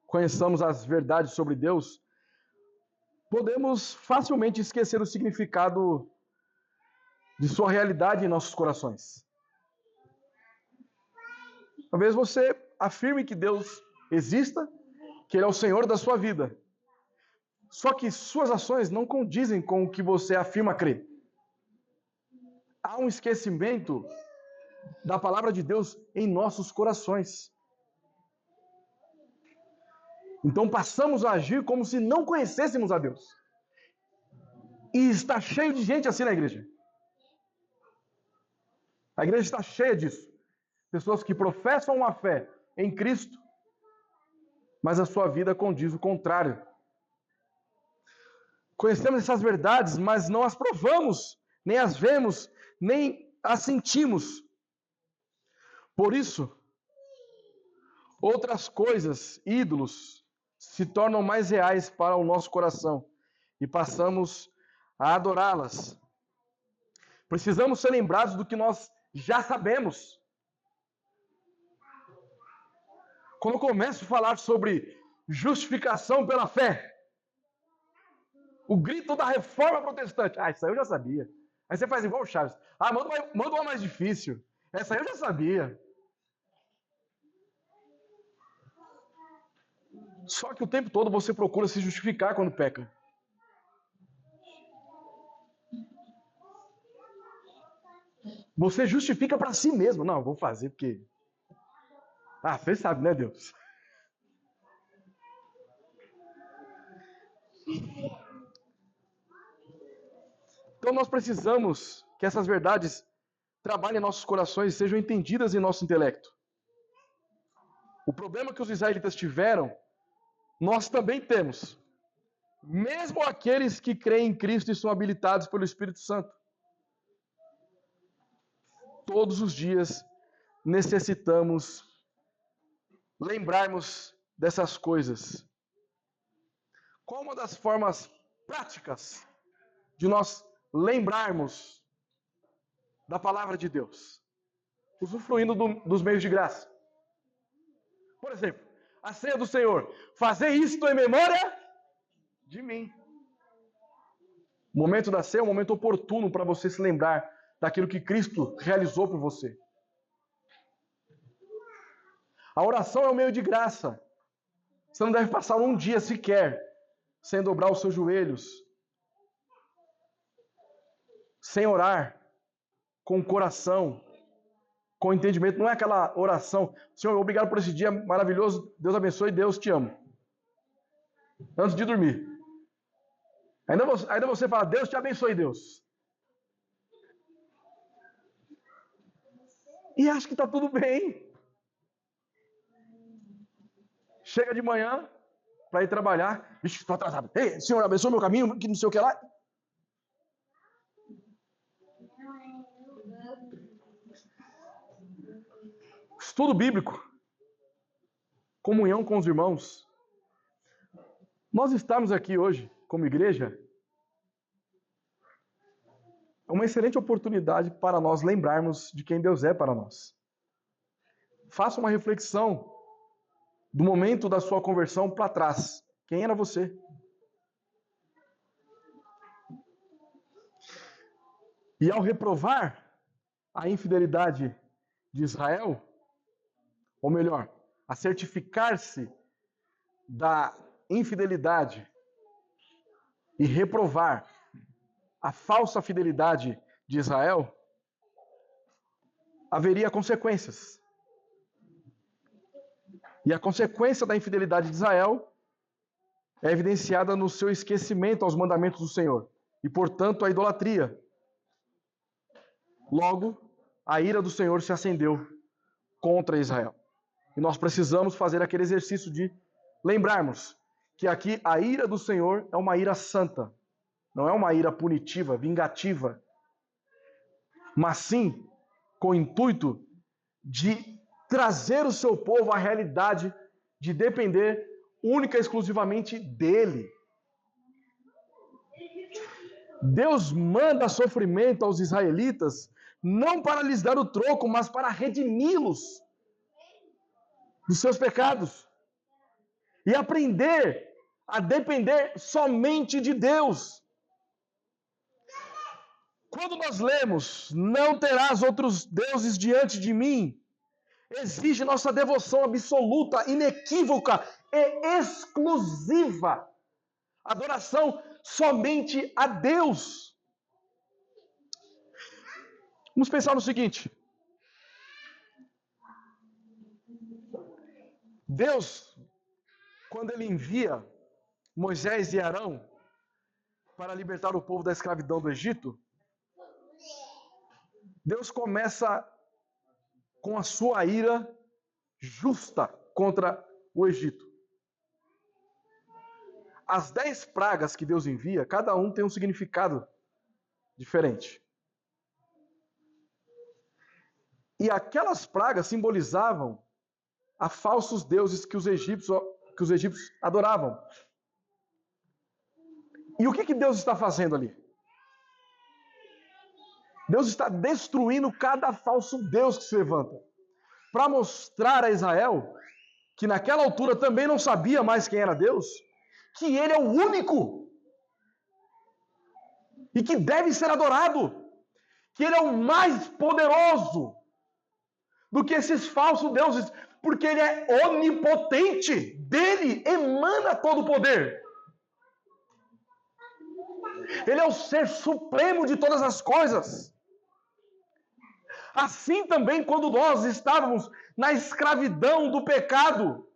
conheçamos as verdades sobre Deus, podemos facilmente esquecer o significado de sua realidade em nossos corações. Talvez você afirme que Deus exista, que Ele é o Senhor da sua vida. Só que suas ações não condizem com o que você afirma crer. Há um esquecimento da palavra de Deus em nossos corações. Então passamos a agir como se não conhecêssemos a Deus. E está cheio de gente assim na igreja. A igreja está cheia disso. Pessoas que professam uma fé em Cristo, mas a sua vida condiz o contrário. Conhecemos essas verdades, mas não as provamos, nem as vemos, nem as sentimos. Por isso, outras coisas, ídolos, se tornam mais reais para o nosso coração e passamos a adorá-las. Precisamos ser lembrados do que nós já sabemos. Quando eu começo a falar sobre justificação pela fé, o grito da reforma protestante, isso aí eu já sabia. Aí você faz igual o Chaves, manda uma mais difícil. Essa aí eu já sabia. Só que o tempo todo você procura se justificar quando peca. Você justifica para si mesmo. Não, vou fazer porque... você sabe, né, Deus? Então nós precisamos que essas verdades trabalhem em nossos corações e sejam entendidas em nosso intelecto. O problema que os israelitas tiveram, nós também temos. Mesmo aqueles que creem em Cristo e são habilitados pelo Espírito Santo. Todos os dias necessitamos lembrarmos dessas coisas. Qual uma das formas práticas de nós lembrarmos da palavra de Deus? Usufruindo dos meios de graça. Por exemplo, a ceia do Senhor. Fazer isto em memória de mim. O momento da ceia é um momento oportuno para você se lembrar daquilo que Cristo realizou por você. A oração é um meio de graça. Você não deve passar um dia sequer sem dobrar os seus joelhos, sem orar, com o coração, com entendimento. Não é aquela oração, Senhor, obrigado por esse dia maravilhoso, Deus abençoe, Deus te amo. Antes de dormir. Ainda você fala, Deus te abençoe, Deus. E acha que está tudo bem. Chega de manhã para ir trabalhar. Ixi, estou atrasado. Ei, Senhor, abençoe meu caminho, que não sei o que lá. estudo bíblico, comunhão com os irmãos. Nós estamos aqui hoje, como igreja, é uma excelente oportunidade para nós lembrarmos de quem Deus é para nós. Faça uma reflexão do momento da sua conversão para trás. Quem era você? E ao reprovar a infidelidade de Israel, ou melhor, a certificar-se da infidelidade e reprovar a falsa fidelidade de Israel, haveria consequências. E a consequência da infidelidade de Israel é evidenciada no seu esquecimento aos mandamentos do Senhor e, portanto, a idolatria. Logo, a ira do Senhor se acendeu contra Israel. E nós precisamos fazer aquele exercício de lembrarmos que aqui a ira do Senhor é uma ira santa. Não é uma ira punitiva, vingativa, mas sim com o intuito de trazer o seu povo à realidade de depender única e exclusivamente dele. Deus manda sofrimento aos israelitas não para lhes dar o troco, mas para redimi-los dos seus pecados e aprender a depender somente de Deus. Quando nós lemos, não terás outros deuses diante de mim, exige nossa devoção absoluta, inequívoca e exclusiva. Adoração somente a Deus. Vamos pensar no seguinte. Deus, quando ele envia Moisés e Arão para libertar o povo da escravidão do Egito, Deus começa com a sua ira justa contra o Egito. As 10 pragas que Deus envia, cada um tem um significado diferente. E aquelas pragas simbolizavam a falsos deuses que os egípcios adoravam. E o que Deus está fazendo ali? Deus está destruindo cada falso deus que se levanta, para mostrar a Israel, que naquela altura também não sabia mais quem era Deus, que ele é o único e que deve ser adorado, que ele é o mais poderoso do que esses falsos deuses, porque ele é onipotente, dele emana todo o poder. Ele é o ser supremo de todas as coisas. Assim também, quando nós estávamos na escravidão do pecado,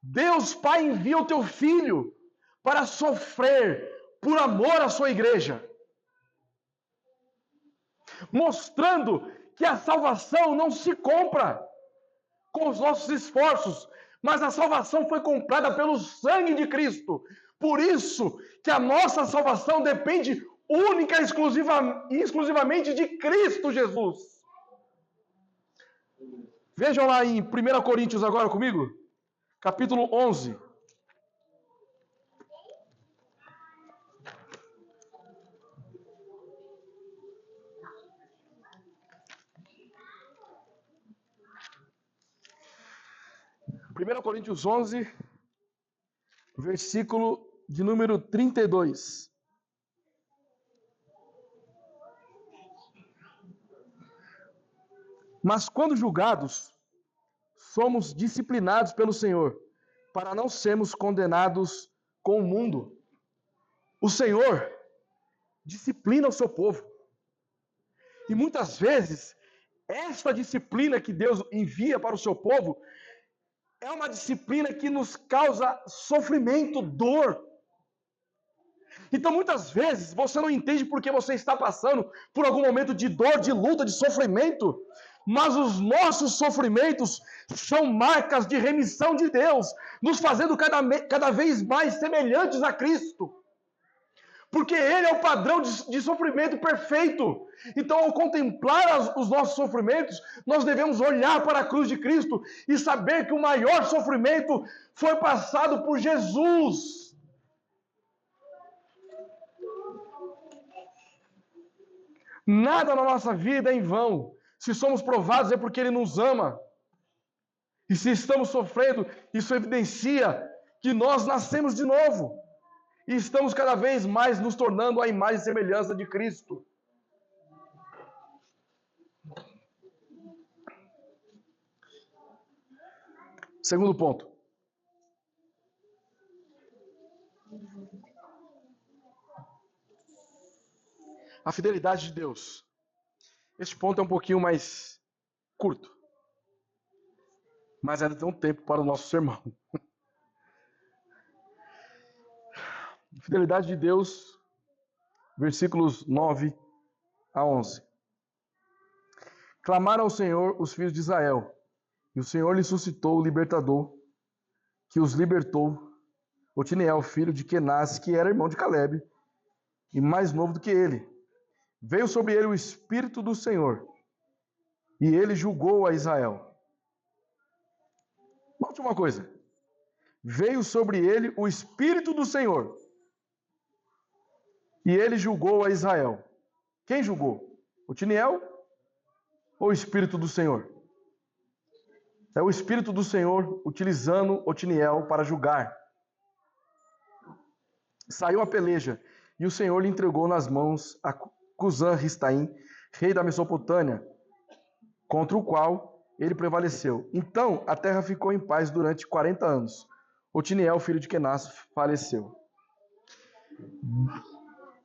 Deus Pai envia o teu Filho para sofrer por amor à sua igreja, mostrando que a salvação não se compra com os nossos esforços, mas a salvação foi comprada pelo sangue de Cristo. Por isso que a nossa salvação depende única e exclusivamente de Cristo Jesus. Vejam lá em 1 Coríntios agora comigo, capítulo 11. Primeira Coríntios 11, versículo de número 32. Mas quando julgados, somos disciplinados pelo Senhor, para não sermos condenados com o mundo. O Senhor disciplina o seu povo. E muitas vezes, esta disciplina que Deus envia para o seu povo é uma disciplina que nos causa sofrimento, dor. Então, muitas vezes, você não entende porque você está passando por algum momento de dor, de luta, de sofrimento, mas os nossos sofrimentos são marcas de remissão de Deus, nos fazendo cada vez mais semelhantes a Cristo. Porque Ele é o padrão de sofrimento perfeito. Então, ao contemplar os nossos sofrimentos, nós devemos olhar para a cruz de Cristo e saber que o maior sofrimento foi passado por Jesus. Nada na nossa vida é em vão. Se somos provados é porque Ele nos ama. E se estamos sofrendo, isso evidencia que nós nascemos de novo. E estamos cada vez mais nos tornando a imagem e semelhança de Cristo. Segundo ponto. A fidelidade de Deus. Este ponto é um pouquinho mais curto. Mas ainda tem um tempo para o nosso sermão. Fidelidade de Deus, versículos 9 a 11. Clamaram ao Senhor os filhos de Israel, e o Senhor lhe suscitou o libertador, que os libertou, Otiniel, filho de Kenaz, que era irmão de Caleb, e mais novo do que ele. Veio sobre ele o Espírito do Senhor, e ele julgou a Israel. Note uma coisa. Veio sobre ele o Espírito do Senhor, e ele julgou a Israel. Quem julgou? Otiniel ou o Espírito do Senhor? É o Espírito do Senhor utilizando Otiniel para julgar. Saiu a peleja, e o Senhor lhe entregou nas mãos a Cusã-Ristaim, rei da Mesopotâmia, contra o qual ele prevaleceu. Então a terra ficou em paz durante 40 anos. Otiniel, filho de Kenaz, faleceu.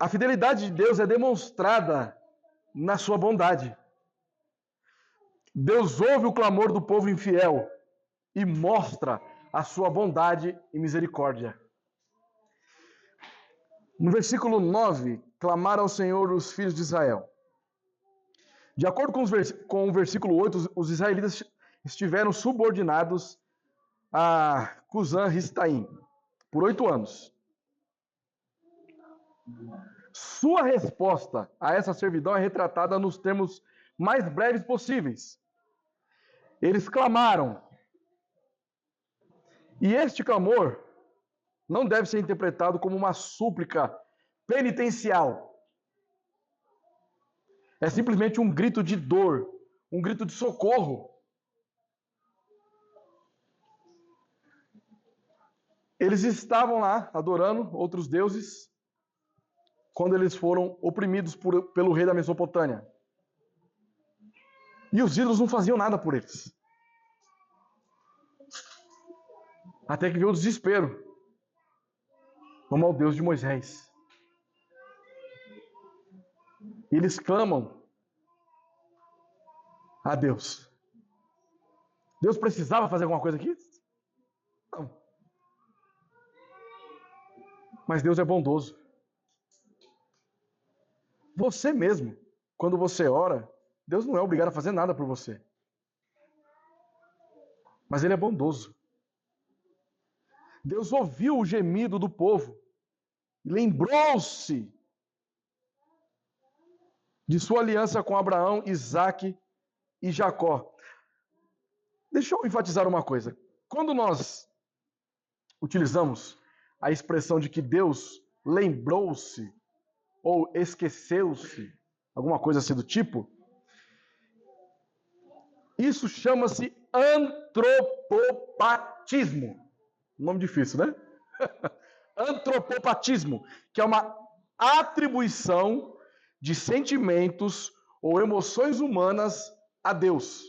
A fidelidade de Deus é demonstrada na sua bondade. Deus ouve o clamor do povo infiel e mostra a sua bondade e misericórdia. No versículo 9, clamaram ao Senhor os filhos de Israel. De acordo com o versículo 8, os israelitas estiveram subordinados a Cusã-Ristaim por 8 anos. Sua resposta a essa servidão é retratada nos termos mais breves possíveis. Eles clamaram. E este clamor não deve ser interpretado como uma súplica penitencial. É simplesmente um grito de dor, um grito de socorro. Eles estavam lá adorando outros deuses quando eles foram oprimidos pelo rei da Mesopotâmia. E os ídolos não faziam nada por eles. Até que veio o desespero. Vamos ao Deus de Moisés. E eles clamam a Deus. Deus precisava fazer alguma coisa aqui? Não. Mas Deus é bondoso. Você mesmo, quando você ora, Deus não é obrigado a fazer nada por você. Mas Ele é bondoso. Deus ouviu o gemido do povo e lembrou-se de sua aliança com Abraão, Isaque e Jacó. Deixa eu enfatizar uma coisa. Quando nós utilizamos a expressão de que Deus lembrou-se ou esqueceu-se, alguma coisa assim do tipo, isso chama-se antropopatismo. Nome difícil, né? Antropopatismo, que é uma atribuição de sentimentos ou emoções humanas a Deus.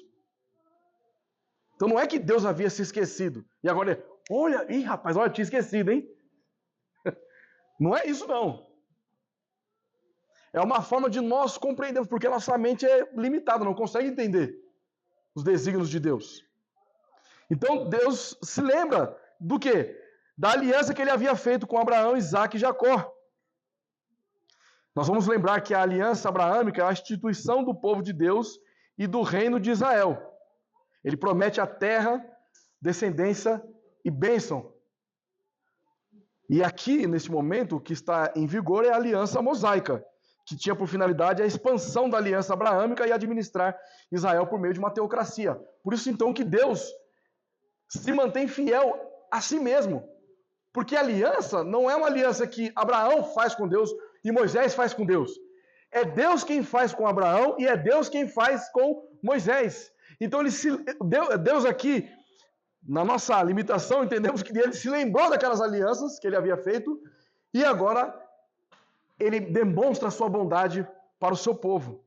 Então não é que Deus havia se esquecido. E agora, olha, rapaz, olha, tinha esquecido, hein? Não é isso, não. É uma forma de nós compreendermos, porque nossa mente é limitada, não consegue entender os desígnios de Deus. Então Deus se lembra do quê? Da aliança que ele havia feito com Abraão, Isaque e Jacó. Nós vamos lembrar que a aliança abraâmica é a instituição do povo de Deus e do reino de Israel. Ele promete a terra, descendência e bênção. E aqui, nesse momento, o que está em vigor é a aliança mosaica, que tinha por finalidade a expansão da aliança abraâmica e administrar Israel por meio de uma teocracia. Por isso, então, que Deus se mantém fiel a si mesmo. Porque a aliança não é uma aliança que Abraão faz com Deus e Moisés faz com Deus. É Deus quem faz com Abraão e é Deus quem faz com Moisés. Então, Deus aqui, na nossa limitação, entendemos que ele se lembrou daquelas alianças que ele havia feito e agora ele demonstra a sua bondade para o seu povo.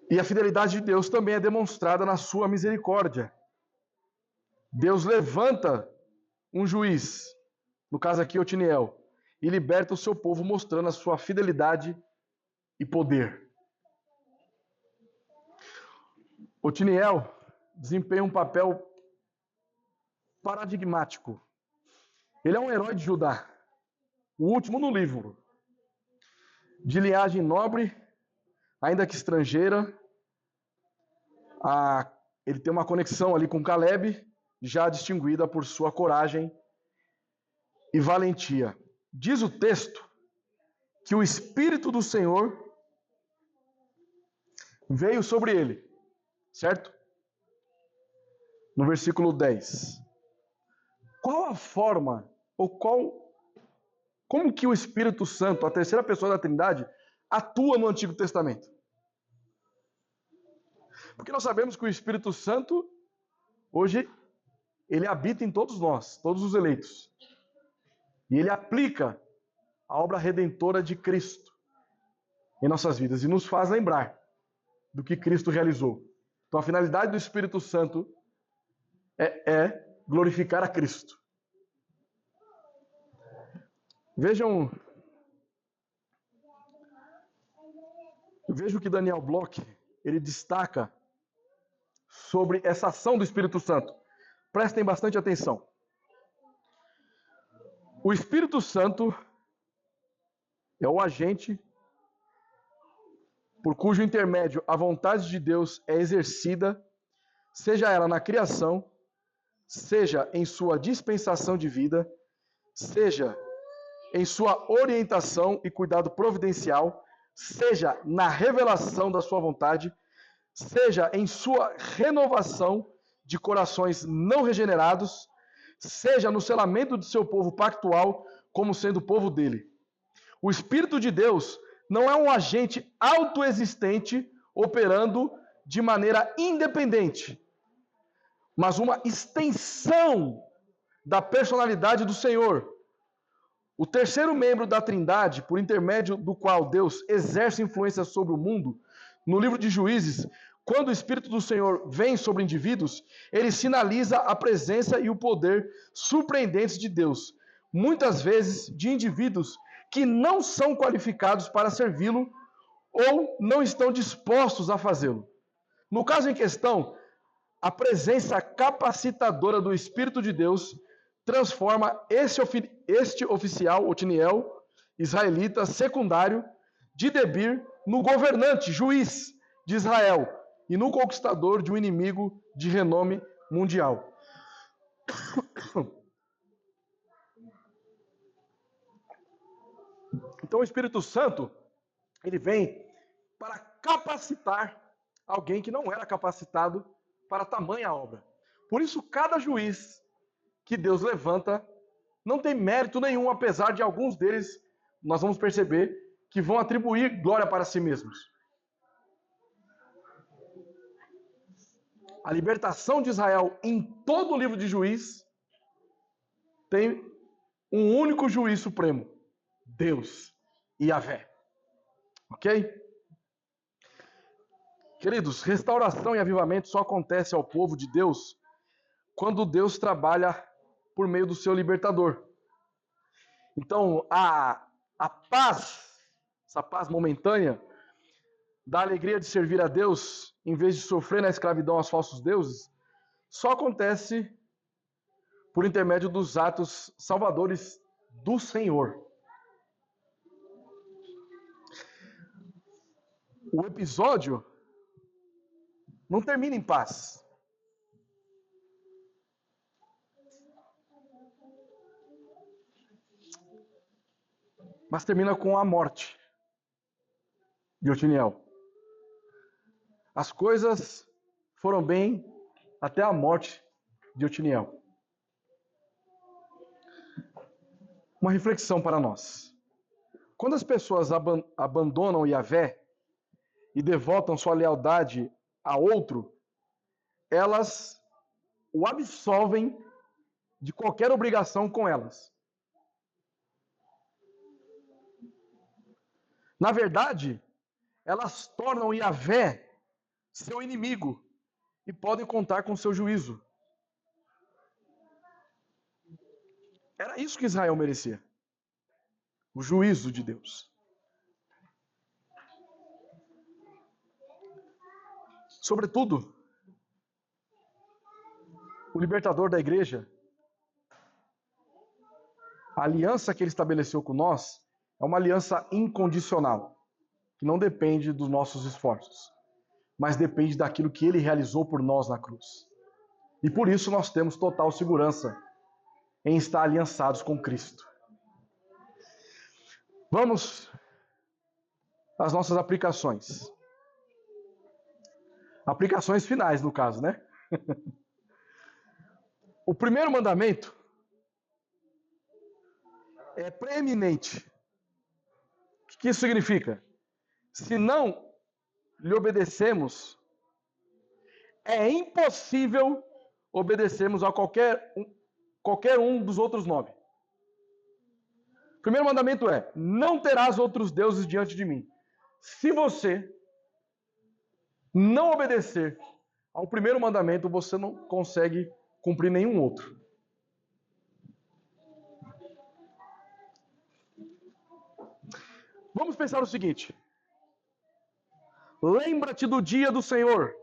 E a fidelidade de Deus também é demonstrada na sua misericórdia. Deus levanta um juiz, no caso aqui Otiniel, e liberta o seu povo mostrando a sua fidelidade e poder. Otiniel desempenha um papel paradigmático. Ele é um herói de Judá, o último no livro. De linhagem nobre, ainda que estrangeira, ele tem uma conexão ali com Caleb, já distinguida por sua coragem e valentia. Diz o texto que o Espírito do Senhor veio sobre ele, certo? No versículo 10. Qual a forma, como que o Espírito Santo, a terceira pessoa da Trindade, atua no Antigo Testamento? Porque nós sabemos que o Espírito Santo, hoje, ele habita em todos nós, todos os eleitos. E ele aplica a obra redentora de Cristo em nossas vidas e nos faz lembrar do que Cristo realizou. Então a finalidade do Espírito Santo é glorificar a Cristo. Vejam o que Daniel Bloch ele destaca sobre essa ação do Espírito Santo. Prestem bastante atenção. O Espírito Santo é o agente por cujo intermédio a vontade de Deus é exercida, seja ela na criação, seja em sua dispensação de vida, seja em sua orientação e cuidado providencial, seja na revelação da sua vontade, seja em sua renovação de corações não regenerados, seja no selamento de seu povo pactual como sendo povo dele. O Espírito de Deus não é um agente autoexistente operando de maneira independente, mas uma extensão da personalidade do Senhor. O terceiro membro da Trindade, por intermédio do qual Deus exerce influência sobre o mundo, no livro de Juízes, quando o Espírito do Senhor vem sobre indivíduos, ele sinaliza a presença e o poder surpreendentes de Deus, muitas vezes de indivíduos que não são qualificados para servi-lo ou não estão dispostos a fazê-lo. No caso em questão, a presença capacitadora do Espírito de Deus transforma este oficial, Otiniel, israelita, secundário, de Debir, no governante, juiz de Israel e no conquistador de um inimigo de renome mundial. Então o Espírito Santo, ele vem para capacitar alguém que não era capacitado para tamanha obra. Por isso, cada juiz que Deus levanta não tem mérito nenhum, apesar de alguns deles, nós vamos perceber, que vão atribuir glória para si mesmos. A libertação de Israel em todo o livro de Juízes tem um único juiz supremo, Deus, Yahvé. Ok? Queridos, restauração e avivamento só acontece ao povo de Deus quando Deus trabalha por meio do seu libertador. Então, a paz, essa paz momentânea, da alegria de servir a Deus, em vez de sofrer na escravidão aos falsos deuses, só acontece por intermédio dos atos salvadores do Senhor. O episódio não termina em paz. mas termina com a morte de Otiniel. As coisas foram bem até a morte de Otiniel. Uma reflexão para nós. Quando as pessoas abandonam Yahvé e devotam sua lealdade a outro, elas o absolvem de qualquer obrigação com elas. Na verdade, elas tornam Yahvé seu inimigo e podem contar com seu juízo. Era isso que Israel merecia. O juízo de Deus. Sobretudo, o libertador da igreja, a aliança que ele estabeleceu com nós é uma aliança incondicional, que não depende dos nossos esforços, mas depende daquilo que ele realizou por nós na cruz. E por isso nós temos total segurança em estar aliançados com Cristo. Vamos às nossas aplicações. Aplicações finais, no caso, né? O primeiro mandamento é preeminente. O que isso significa? Se não lhe obedecemos, é impossível obedecermos a qualquer um dos outros 9. O primeiro mandamento é: não terás outros deuses diante de mim. Se você não obedecer ao primeiro mandamento, você não consegue cumprir nenhum outro. Vamos pensar o seguinte: lembra-te do dia do Senhor.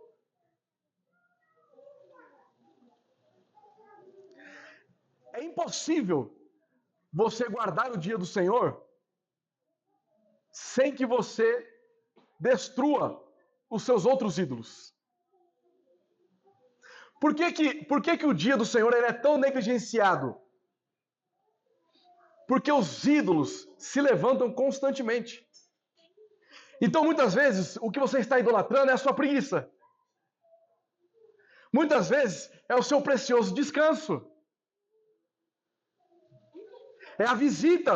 É impossível você guardar o dia do Senhor sem que você destrua os seus outros ídolos. Por que o dia do Senhor ele é tão negligenciado? Porque os ídolos se levantam constantemente. Então, muitas vezes, o que você está idolatrando é a sua preguiça. Muitas vezes, é o seu precioso descanso. É a visita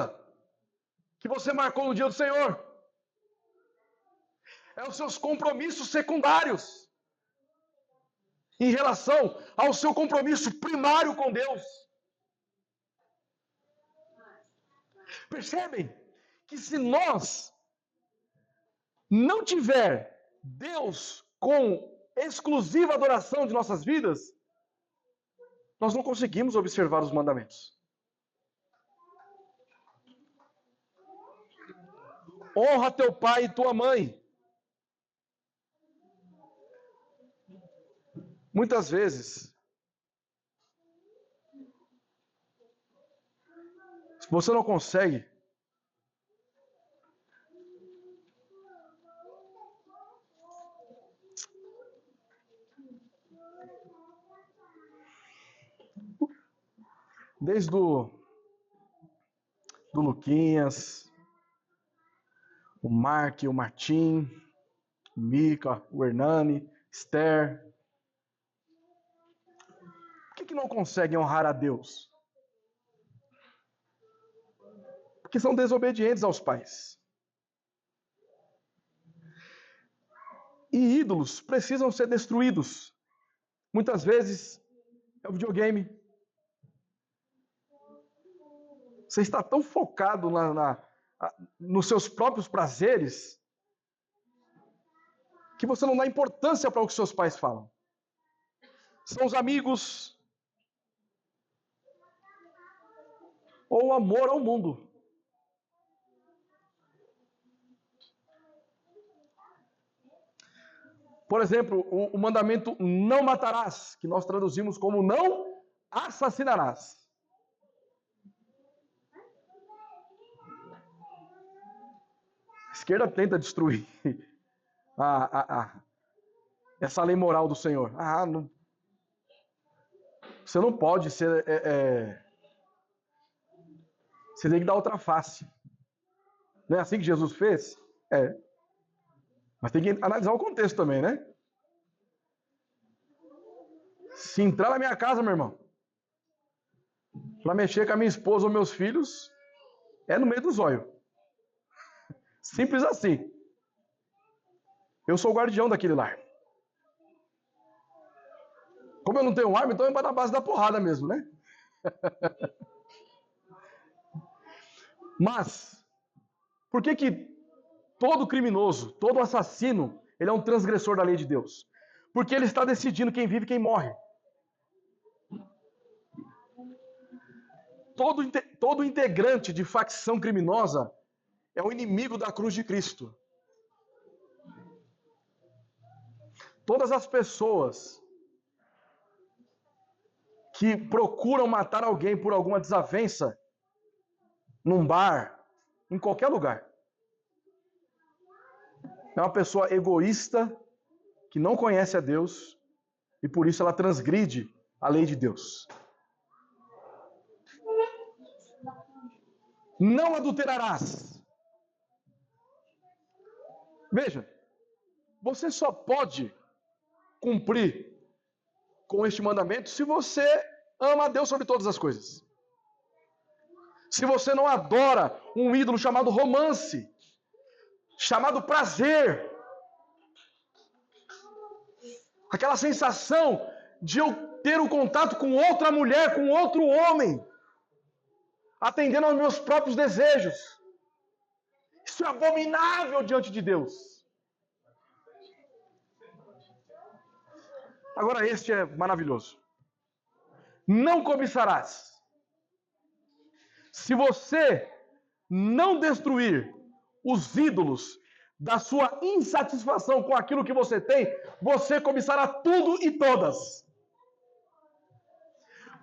que você marcou no dia do Senhor. É os seus compromissos secundários em relação ao seu compromisso primário com Deus. Percebem que se nós não tiver Deus com exclusiva adoração de nossas vidas, nós não conseguimos observar os mandamentos. Honra teu pai e tua mãe. Muitas vezes, se você não consegue desde do Luquinhas, o Mark, o Martim, o Mica, o Hernani, Esther. Por que não conseguem honrar a Deus? Porque são desobedientes aos pais. E ídolos precisam ser destruídos. Muitas vezes é o videogame. Você está tão focado nos seus próprios prazeres que você não dá importância para o que seus pais falam. São os amigos ou o amor ao mundo. Por exemplo, o mandamento não matarás, que nós traduzimos como não assassinarás. A esquerda tenta destruir essa lei moral do Senhor. Não, você não pode ser... Você tem que dar outra face. Não é assim que Jesus fez? É. Mas tem que analisar o contexto também, né? Se entrar na minha casa, meu irmão, para mexer com a minha esposa ou meus filhos, é no meio do zóio. Simples assim. Eu sou o guardião daquele lar. Como eu não tenho arma, então é para a base da porrada mesmo, né? Mas, por que todo criminoso, todo assassino, ele é um transgressor da lei de Deus? Porque ele está decidindo quem vive e quem morre. Todo integrante de facção criminosa é o inimigo da cruz de Cristo. Todas as pessoas que procuram matar alguém por alguma desavença, num bar, em qualquer lugar, é uma pessoa egoísta, que não conhece a Deus, e por isso ela transgride a lei de Deus. Não adulterarás. Veja, você só pode cumprir com este mandamento se você ama a Deus sobre todas as coisas. Se você não adora um ídolo chamado romance, chamado prazer, aquela sensação de eu ter um contato com outra mulher, com outro homem, atendendo aos meus próprios desejos. Isso é abominável diante de Deus. Agora este é maravilhoso. Não cobiçarás. Se você não destruir os ídolos da sua insatisfação com aquilo que você tem, você cobiçará tudo e todas.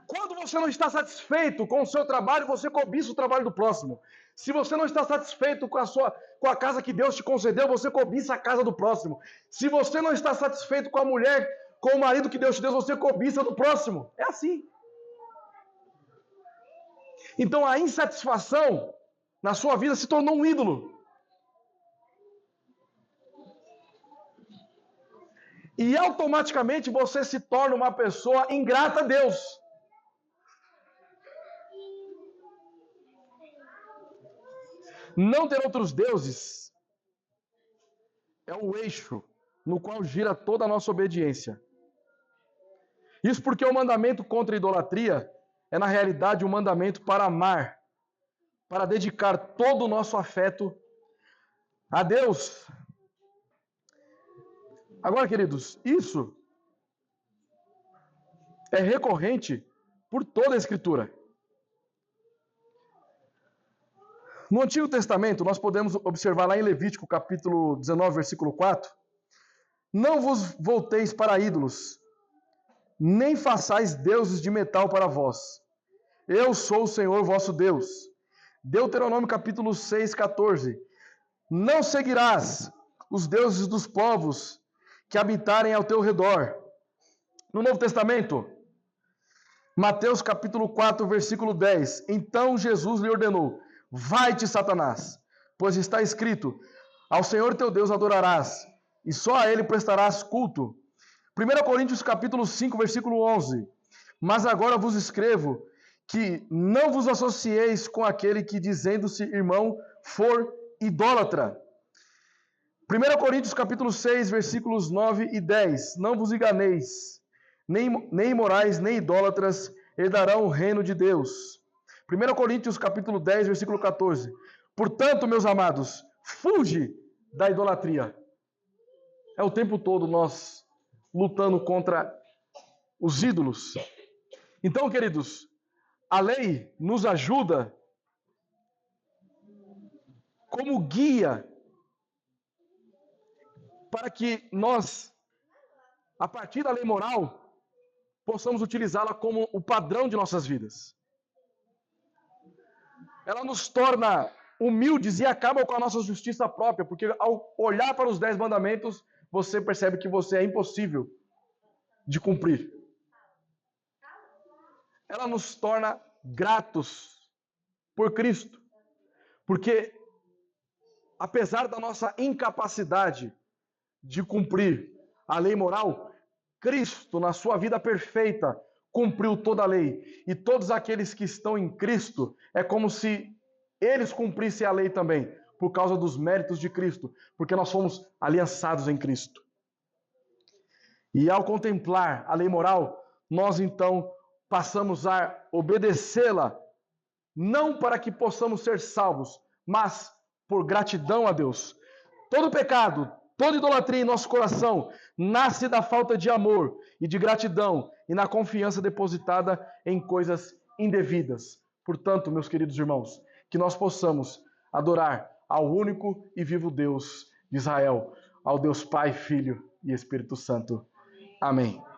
Quando você não está satisfeito com o seu trabalho, você cobiça o trabalho do próximo. Se você não está satisfeito com a casa que Deus te concedeu, você cobiça a casa do próximo. Se você não está satisfeito com a mulher, com o marido que Deus te deu, você cobiça do próximo. É assim. Então a insatisfação na sua vida se tornou um ídolo. E automaticamente você se torna uma pessoa ingrata a Deus. Não ter outros deuses é o eixo no qual gira toda a nossa obediência. Isso porque o mandamento contra a idolatria é, na realidade, um mandamento para amar, para dedicar todo o nosso afeto a Deus. Agora, queridos, isso é recorrente por toda a Escritura. No Antigo Testamento, nós podemos observar lá em Levítico, capítulo 19, versículo 4, não vos volteis para ídolos, nem façais deuses de metal para vós. Eu sou o Senhor vosso Deus. Deuteronômio capítulo 6, 14. Não seguirás os deuses dos povos que habitarem ao teu redor. No Novo Testamento, Mateus capítulo 4, versículo 10. Então Jesus lhe ordenou: vai-te, Satanás, pois está escrito: ao Senhor teu Deus adorarás, e só a ele prestarás culto. 1 Coríntios capítulo 5, versículo 11. Mas agora vos escrevo que não vos associeis com aquele que, dizendo-se irmão, for idólatra. 1 Coríntios capítulo 6, versículos 9 e 10. Não vos enganeis, nem imorais, nem idólatras herdarão o reino de Deus. 1 Coríntios capítulo 10, versículo 14. Portanto, meus amados, fuge da idolatria. É o tempo todo nós lutando contra os ídolos. Então, queridos, a lei nos ajuda como guia para que nós, a partir da lei moral, possamos utilizá-la como o padrão de nossas vidas. Ela nos torna humildes e acaba com a nossa justiça própria, porque ao olhar para os 10 mandamentos, você percebe que você é impossível de cumprir. Ela nos torna gratos por Cristo, porque apesar da nossa incapacidade de cumprir a lei moral, Cristo, na sua vida perfeita, cumpriu toda a lei. E todos aqueles que estão em Cristo, é como se eles cumprissem a lei também, por causa dos méritos de Cristo, porque nós fomos aliançados em Cristo. E ao contemplar a lei moral, nós então passamos a obedecê-la, não para que possamos ser salvos, mas por gratidão a Deus. Todo pecado, toda idolatria em nosso coração nasce da falta de amor e de gratidão e na confiança depositada em coisas indevidas. Portanto, meus queridos irmãos, que nós possamos adorar ao único e vivo Deus de Israel, ao Deus Pai, Filho e Espírito Santo. Amém.